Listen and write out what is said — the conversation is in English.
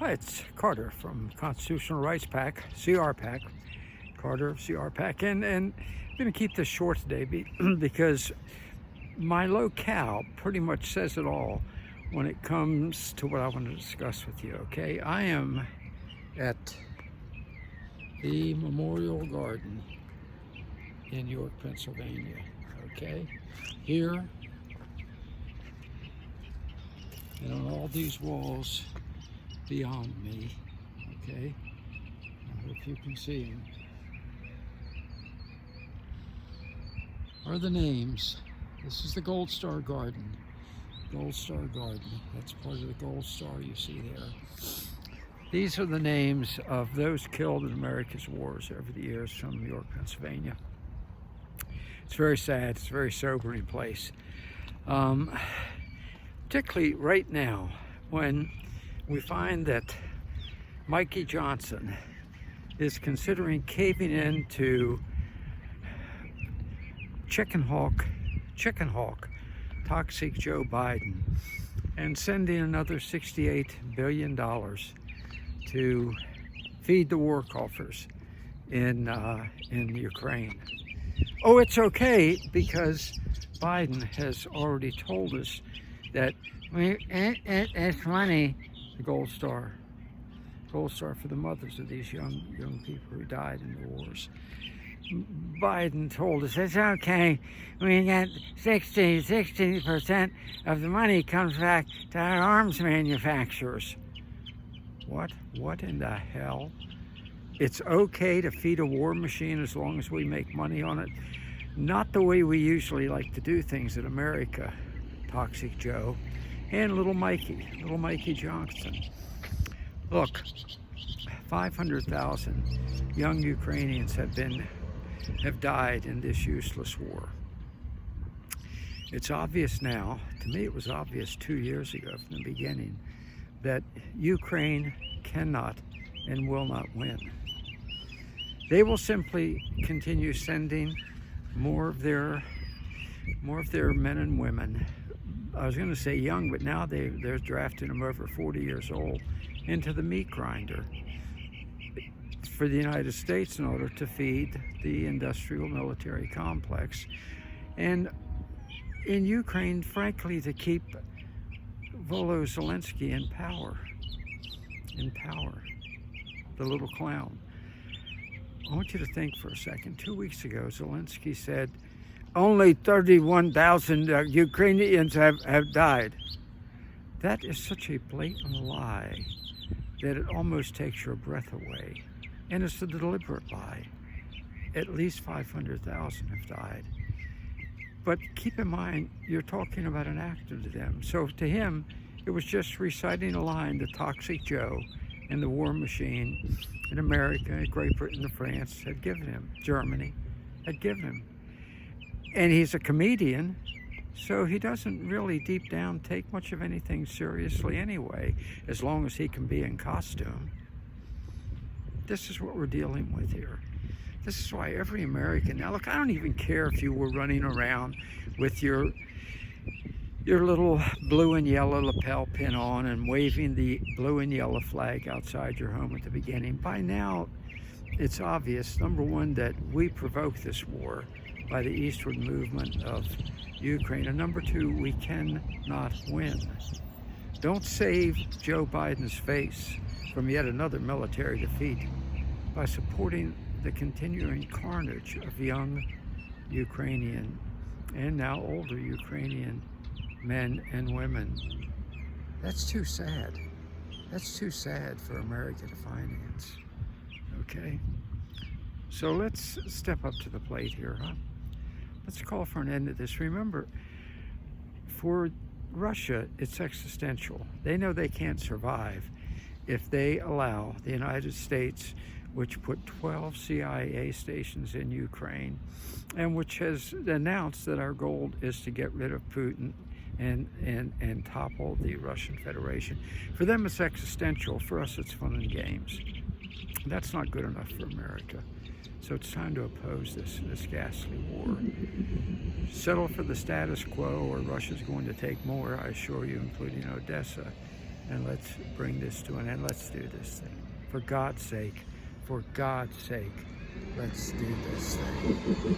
Hi, it's Carter from Constitutional Rights PAC, CR PAC, Carter of CR PAC, and I'm going to keep this short today because my locale pretty much says it all when it comes to what I want to discuss with you, okay? I am at the Memorial Garden in York, Pennsylvania, okay? Here, and on all these walls beyond me, okay? I hope you can see them. Are the names. This is the Gold Star Garden. Gold Star Garden. That's part of the Gold Star you see there. These are the names of those killed in America's wars over the years from York, Pennsylvania. It's very sad. It's a very sobering place. Particularly right now when we find that Mikey Johnson is considering caving in to chicken hawk toxic Joe Biden and sending another $68 billion to feed the war coffers in Ukraine. Oh, it's okay because Biden has already told us that it's money. The Gold Star for the mothers of these young people who died in the wars. Biden told us it's okay. We get 60% of the money comes back to our arms manufacturers. What in the hell? It's okay to feed a war machine as long as we make money on it. Not the way we usually like to do things in America, Toxic Joe. And little Mikey Johnson. Look, 500,000 young Ukrainians have died in this useless war. It's obvious now, to me it was obvious 2 years ago from the beginning, that Ukraine cannot and will not win. They will simply continue sending more of their men and women. I was going to say young, but now they're drafting them over 40 years old into the meat grinder for the United States in order to feed the industrial military complex. And in Ukraine, frankly, to keep Zelensky in power, the little clown. I want you to think for a second. 2 weeks ago, Zelensky said, only 31,000 Ukrainians have died. That is such a blatant lie that it almost takes your breath away. And it's a deliberate lie. At least 500,000 have died. But keep in mind, you're talking about an actor to them. So to him, it was just reciting a line that Toxic Joe and the war machine in America, Great Britain, and France had given him. Germany had given him. And he's a comedian, so he doesn't really deep down take much of anything seriously anyway, as long as he can be in costume. This is what we're dealing with here. This is why every American, now look, I don't even care if you were running around with your little blue and yellow lapel pin on and waving the blue and yellow flag outside your home at the beginning. By now, it's obvious, number one, that we provoked this war by the eastward movement of Ukraine, and number two, we cannot win. Don't save Joe Biden's face from yet another military defeat by supporting the continuing carnage of young Ukrainian and now older Ukrainian men and women. That's too sad. That's too sad for America to finance. Okay? So let's step up to the plate here, huh? Let's call for an end to this. Remember, for Russia, it's existential. They know they can't survive if they allow the United States, which put 12 CIA stations in Ukraine, and which has announced that our goal is to get rid of Putin and topple the Russian Federation. For them, it's existential. For us, it's fun and games. That's not good enough for America. So it's time to oppose this ghastly war. Settle for the status quo, or Russia's going to take more, I assure you, including Odessa. and let's bring this to an end. Let's do this thing. For God's sake, let's do this thing.